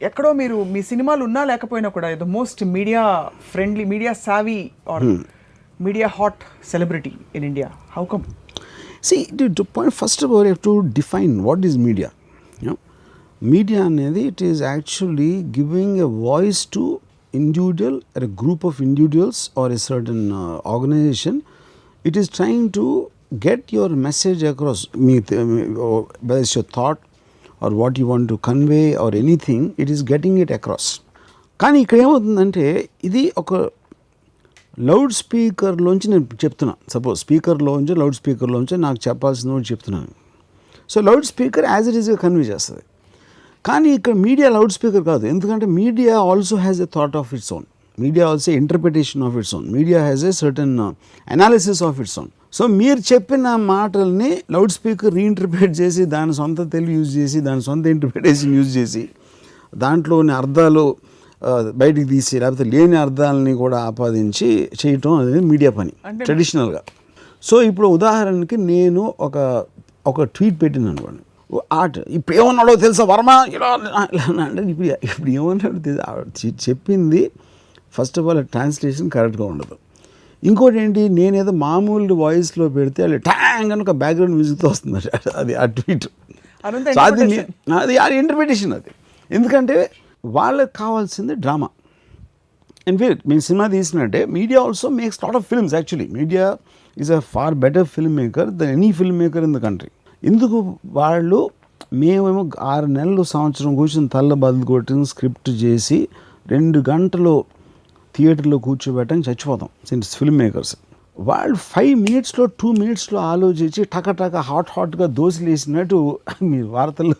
ఎక్కడో మీరు మీ సినిమాలు ఉన్నా లేకపోయినా కూడా the most media friendly, media savvy or media hot celebrity in India. How come? See, to point, first of all, you have to define what is media. You know, media అనేది it is actually giving a voice to individual or a group of individuals or a certain organization. It is trying to get your message across, whether it's your thought or what you want to convey or anything, it is getting it across. కానీ ఇక్కడ ఏమవుతుందంటే ఇది ఒక loud స్పీకర్లోంచి నేను చెప్తున్నా, suppose స్పీకర్లోంచి loud స్పీకర్లోంచి నాకు చెప్పాల్సిన చెప్తున్నాను. So loud speaker as it ఈస్గా కన్వే చేస్తుంది. కానీ ఇక్కడ మీడియా లౌడ్ స్పీకర్ కాదు, ఎందుకంటే media also has a thought of its own, media also interpretation of its own, media has a certain analysis of its own. So మీరు చెప్పిన మాటల్ని loud speaker రీఇంటర్ప్రిట్ చేసి దాని సొంత తెలుగు యూజ్ చేసి దాని సొంత ఇంటర్ప్రిటేషన్ యూజ్ చేసి దాంట్లోని అర్థాలు బయటికి తీసి లేకపోతే లేని అర్థాలని కూడా ఆపాదించి చేయటం అనేది మీడియా పని ట్రెడిషనల్గా. సో ఇప్పుడు ఉదాహరణకి నేను ఒక ట్వీట్ పెట్టిన అనుకోండి, ఇప్పుడు ఏమన్నాడో తెలుసా వర్మ ఇలా అంటే ఇప్పుడు ఏమన్నాడో చెప్పింది ఫస్ట్ ఆఫ్ ఆల్ ట్రాన్స్లేషన్ కరెక్ట్గా ఉండదు. ఇంకోటి ఏంటి, నేనేదో మామూలు వాయిస్లో పెడితే అది ట్యాంగ్ అని ఒక బ్యాక్గ్రౌండ్ మ్యూజిక్తో వస్తుంది అది ఆ ట్వీట్. సో అది ఇంటర్ప్రిటేషన్ అది. ఎందుకంటే వాళ్ళకి కావాల్సింది డ్రామా. అండ్ ఫీల్ మేము సినిమా తీసినట్టే media also makes lot of films. Actually media is a far better film maker than any film maker in the country. ఎందుకు వాళ్ళు మేమేమో 6 నెలలు సంవత్సరం కూర్చొని తల్ల బదులు కొట్టిన స్క్రిప్ట్ చేసి 2 గంటలు థియేటర్లో కూర్చోబెట్టని చచ్చిపోతాం సిన్స్ ఫిల్మ్ మేకర్స్. వాళ్ళు 5 మినిట్స్లో 2 మినిట్స్లో ఆలోచించి టక హాట్గా దోశలు వేసినట్టు మీరు వార్తల్లో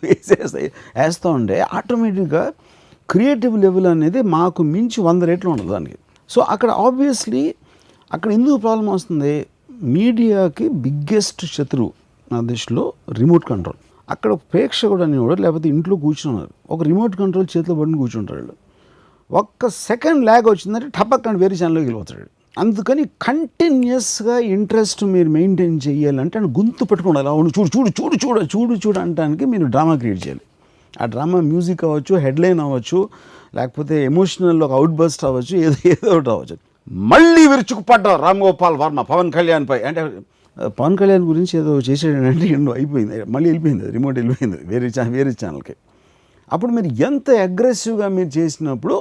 వేస్తూ ఉంటే ఆటోమేటిక్గా క్రియేటివ్ లెవెల్ అనేది మాకు మించి 100 రెట్లు ఉండదు దానికి. సో అక్కడ ఆబ్వియస్లీ అక్కడ ఎందుకు ప్రాబ్లం వస్తుంది, మీడియాకి బిగ్గెస్ట్ శత్రువు నా దృష్టిలో రిమోట్ కంట్రోల్. అక్కడ ప్రేక్షకుడు అనేవాడు లేకపోతే ఇంట్లో కూర్చున్నారు, ఒక రిమోట్ కంట్రోల్ చేతిలో పడిని కూర్చుంటాడు. ఒక్క సెకండ్ ల్యాగ్ వచ్చిందంటే టపక్కన వేరే ఛానల్లోకి వెళ్ళిపోతాడు. అందుకని కంటిన్యూస్గా ఇంట్రెస్ట్ మీరు మెయింటైన్ చేయాలంటే గుంతు పెట్టుకోండి, అలా చూడు చూడు చూడు చూడు చూడు చూడు అంటానికి మీరు డ్రామా క్రియేట్ చేయాలి. ఆ డ్రామా మ్యూజిక్ అవ్వచ్చు, హెడ్లైన్ అవ్వచ్చు, లేకపోతే ఎమోషనల్ ఒక అవుట్ బస్ట్ అవ్వచ్చు, ఏదో ఒకటి అవ్వచ్చు. మళ్ళీ విరుచుకుపడ్డారు రామ్ గోపాల్ వర్మ పవన్ కళ్యాణ్ పై అంటే పవన్ కళ్యాణ్ గురించి ఏదో చేసాడంటే అయిపోయింది, మళ్ళీ వెళ్ళిపోయింది, రిమోట్ వెళ్ళిపోయింది వేరే ఛానల్కి. అప్పుడు మీరు ఎంత అగ్రెసివ్గా మీరు చేసినప్పుడు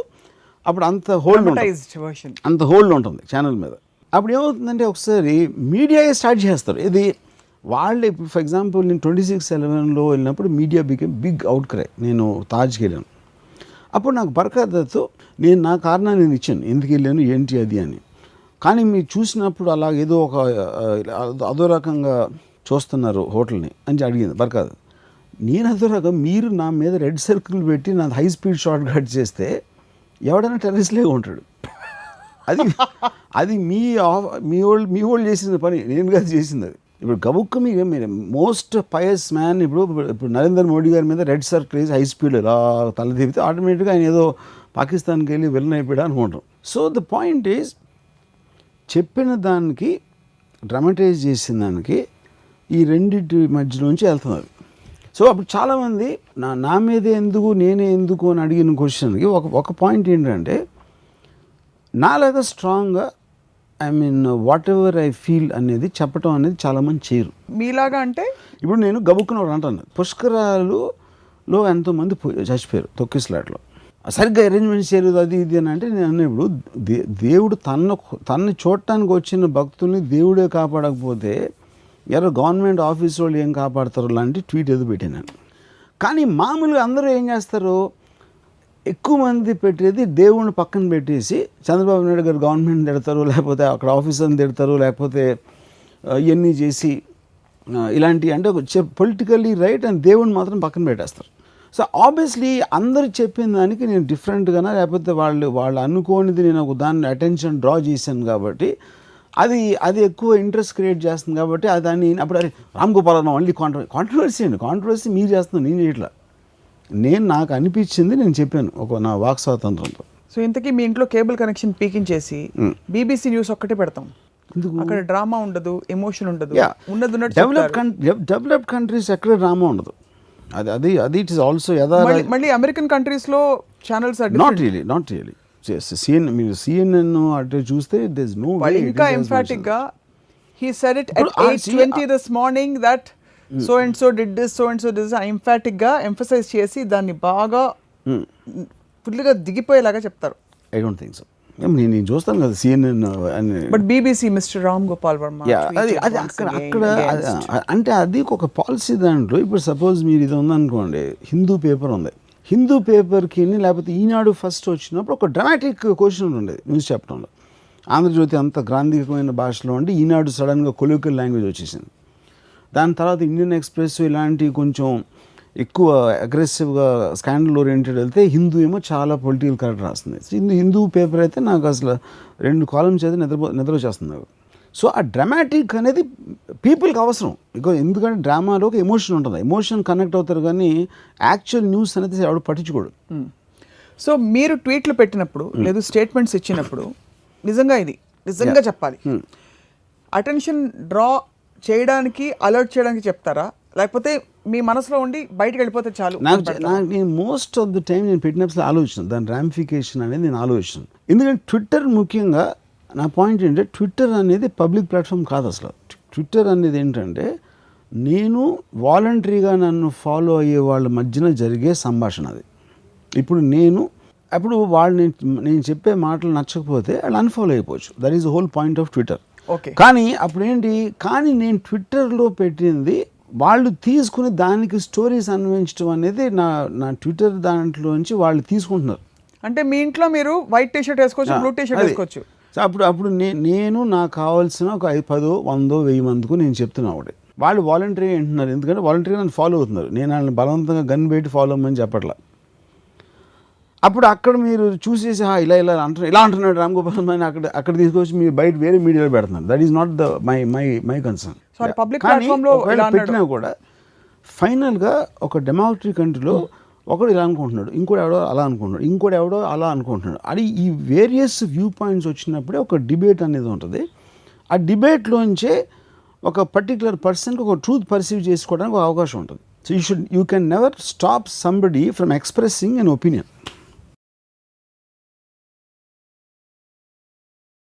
అప్పుడు అంత హోల్డ్ ఉంటుంది ఛానల్ మీద. అప్పుడు ఏమవుతుందంటే ఒకసారి మీడియాయే స్టార్ట్ చేస్తారు. ఇది వాళ్ళు ఇప్పుడు ఫర్ ఎగ్జాంపుల్ నేను 26/11 వెళ్ళినప్పుడు media became big outcry. నేను తాజ్కి వెళ్ళాను, అప్పుడు నాకు బర్ఖాదత్తు నేను నా కారణాన్ని నేను ఇచ్చాను ఎందుకు వెళ్ళాను ఏంటి అది అని. కానీ మీరు చూసినప్పుడు అలా ఏదో ఒక అదో రకంగా చూస్తున్నారు హోటల్ని అని అడిగింది బర్ఖాదత్. నేను అదో రకం మీరు నా మీద రెడ్ సర్కిల్ పెట్టి నా హై స్పీడ్ షార్ట్ కట్ చేస్తే ఎవడైనా టెర్రరిస్ట్లేగా ఉంటాడు. అది మీ వాళ్ళు చేసిన పని, నేను కాదు చేసింది అది. ఇప్పుడు గబుక్క మీరు మోస్ట్ పయస్ మ్యాన్ ఇప్పుడు నరేంద్ర మోడీ గారి మీద రెడ్ సర్కిల్ వేసి హై స్పీడ్ ఇలా తల తిప్పితే ఆటోమేటిక్గా ఆయన ఏదో పాకిస్తాన్కి వెళ్ళి విలన్ అయిపోయాడు అనుకుంటాం. సో ద పాయింట్ ఈజ్ చెప్పిన దానికి డ్రామటైజ్ చేసిన దానికి ఈ రెండింటి మధ్యలోంచి వెళ్తున్నారు. సో అప్పుడు చాలామంది నా మీదే ఎందుకు నేనే ఎందుకు అని అడిగిన క్వశ్చన్కి ఒక పాయింట్ ఏంటంటే నాలాగా స్ట్రాంగ్గా వాట్ ఎవర్ ఐ ఫీల్ అనేది చెప్పటం అనేది చాలామంది చేయరు. మీలాగా అంటే ఇప్పుడు నేను గబుక్కున అంటాను, పుష్కరాలులో ఎంతోమంది చచ్చిపోయారు తొక్కిస్లాట్లో, సరిగ్గా అరేంజ్మెంట్స్ చేయలేదు అది ఇది అని అంటే నేను అన్నప్పుడు దేవుడు తన్ని చూడటానికి వచ్చిన భక్తుల్ని దేవుడే కాపాడకపోతే ఎవరో గవర్నమెంట్ ఆఫీస్ వాళ్ళు ఏం కాపాడతారు లాంటి ట్వీట్ ఏదో పెట్టాను. కానీ మామూలుగా అందరూ ఏం చేస్తారు, ఎక్కువ మంది పెట్టేది దేవుడిని పక్కన పెట్టేసి చంద్రబాబు నాయుడు గారు గవర్నమెంట్ తిడతారు, లేకపోతే అక్కడ ఆఫీసర్ని తిడతారు, లేకపోతే ఇవన్నీ చేసి ఇలాంటివి అంటే పొలిటికల్లీ రైట్ అండ్ దేవుడిని మాత్రం పక్కన పెట్టేస్తారు. సో ఆబ్వియస్లీ అందరూ చెప్పిన దానికి నేను డిఫరెంట్గానా లేకపోతే వాళ్ళు అనుకోనిది నేను ఒక దాన్ని అటెన్షన్ డ్రా చేశాను కాబట్టి అది ఎక్కువ ఇంట్రెస్ట్ క్రియేట్ చేస్తుంది కాబట్టి దాన్ని అప్పుడు అరే రామ్ గోపాల్ మళ్ళీ కాంట్రవర్సీ మీరు చేస్తున్నాను, నేను చేయట్లా, నాకు అనిపించింది నేను చెప్పాను నా వాక్ స్వాతంత్రంతో. సో ఇంతకీ మీ ఇంట్లో కేబుల్ కనెక్షన్ పీకించేసి BBC న్యూస్ ఒక్కటే పెడతాం, అక్కడ డ్రామా ఉండదు, ఎమోషన్ ఉండదు, డెవలప్డ్ కంట్రీస్ ఎక్కడ డ్రామా ఉండదు. అది ఇట్ ఇస్ ఆల్సో మళ్ళీ అమెరికన్ కంట్రీస్లో channels are not really CNN మీరు సిఎన్ఎన్ అటు చూస్తే దిస్ ఇస్ నో వాళ్ళు ఇంకా ఎంఫాటిక్ గా he said it at 8:20 this morning that so and so did this, so and so did this, emphatic గా emphasize చేసి దాన్ని బాగా ఫుల్ గా దిగిపోయేలాగా చెప్తారు. I don't think so. నేను చూస్తాను కదా సిఎన్ఎన్ అని. But BBC mister Ram Gopal Varma అది అక్కడ అంటే అది ఒక పాలసీ దాంట్లో. ఇప్పుడు సపోజ్ మీరు ఇది ఉందనుకోండి, హిందూ పేపర్ ఉంది, హిందూ పేపర్కి లేకపోతే ఈనాడు ఫస్ట్ వచ్చినప్పుడు ఒక డ్రామాటిక్ క్వశ్చన్ ఉండేది న్యూస్ చెప్పడంలో. ఆంధ్రజ్యోతి అంత గ్రాంధికమైన భాషలో ఉండి ఈనాడు సడన్గా కొలికల్ లాంగ్వేజ్ వచ్చేసింది. దాని తర్వాత ఇండియన్ ఎక్స్ప్రెస్ ఇలాంటి కొంచెం ఎక్కువ అగ్రెసివ్గా స్కాండల్ ఓరియంటెడ్ వెళ్తే హిందూ ఏమో చాలా పొలిటికల్ కరెక్ట్ రాస్తుంది. హిందూ పేపర్ అయితే నాకు అసలు 2 కాలమ్స్ అయితే నిద్ర వచ్చేస్తుంది నాకు. సో ఆ డ్రామాటిక్ అనేది పీపుల్కి అవసరం. ఎందుకంటే డ్రామాలో ఒక ఎమోషన్ ఉంటుంది, ఎమోషన్ కనెక్ట్ అవుతారు, కానీ యాక్చువల్ న్యూస్ అనేది ఎవడు పట్టించుకోడు. సో మీరు ట్వీట్లు పెట్టినప్పుడు లేదు స్టేట్మెంట్స్ ఇచ్చినప్పుడు నిజంగా చెప్పాలి, అటెన్షన్ డ్రా చేయడానికి అలర్ట్ చేయడానికి చెప్తారా, లేకపోతే మీ మనసులో ఉండి బయటకు వెళ్ళిపోతే చాలు? నేను మోస్ట్ ఆఫ్ ది టైం నేను పెట్టినప్పుడు ఆలోచన, దాని రామిఫికేషన్ అనేది నేను ఆలోచన. ఎందుకంటే ట్విట్టర్ ముఖ్యంగా నా పాయింట్ ఏంటంటే, ట్విట్టర్ అనేది పబ్లిక్ ప్లాట్ఫామ్ కాదు అసలు. ట్విట్టర్ అనేది ఏంటంటే నేను వాలంటరీగా నన్ను ఫాలో అయ్యే వాళ్ళ మధ్యన జరిగే సంభాషణ అది. అప్పుడు వాళ్ళు నేను చెప్పే మాటలు నచ్చకపోతే వాళ్ళు అన్ఫాలో అయిపోవచ్చు. That is the whole point of Twitter. కానీ కానీ నేను ట్విట్టర్లో పెట్టింది వాళ్ళు తీసుకుని దానికి స్టోరీస్ అన్వయించడం అనేది నా ట్విట్టర్ దాంట్లోంచి వాళ్ళు తీసుకుంటున్నారు. అంటే మీ ఇంట్లో మీరు వైట్ టీషర్ట్ వేసుకోవచ్చు, బ్లూ టీషర్ట్ వేసుకోవచ్చు. సో అప్పుడు నేను నాకు కావాల్సిన ఒక 10, 100, 1000 మందికి నేను చెప్తున్నా ఒకటి. వాళ్ళు వాలంటరీ అంటున్నారు, ఎందుకంటే వాలంటరీ నన్ను ఫాలో అవుతున్నారు. నేను వాళ్ళని బలవంతంగా గన్ పెట్టి ఫాలో అవ్వమని చెప్పట్లా. అప్పుడు అక్కడ మీరు చూసేసి ఇలా అంటున్నాడు రామ్ గోపాల్ అని అక్కడ తీసుకొచ్చి మీరు బయట వేరే మీడియాలో పెడుతున్నారు. That is not the my concern. పెట్టినా కూడా ఫైనల్గా ఒక డెమోక్రటిక్ కంట్రీలో ఒకడు ఇలా అనుకుంటున్నాడు, ఇంకోటి ఎవడో అలా అనుకుంటున్నాడు, ఇంకోటి ఎవడో అలా అనుకుంటున్నాడు. అది ఈ వేరియస్ వ్యూ పాయింట్స్ వచ్చినప్పుడే ఒక డిబేట్ అనేది ఉంటుంది. ఆ డిబేట్లోంచే ఒక పర్టికులర్ పర్సన్కి ఒక ట్రూత్ పర్సీవ్ చేసుకోవడానికి ఒక అవకాశం ఉంటుంది. So you can never stop somebody from expressing N opinion.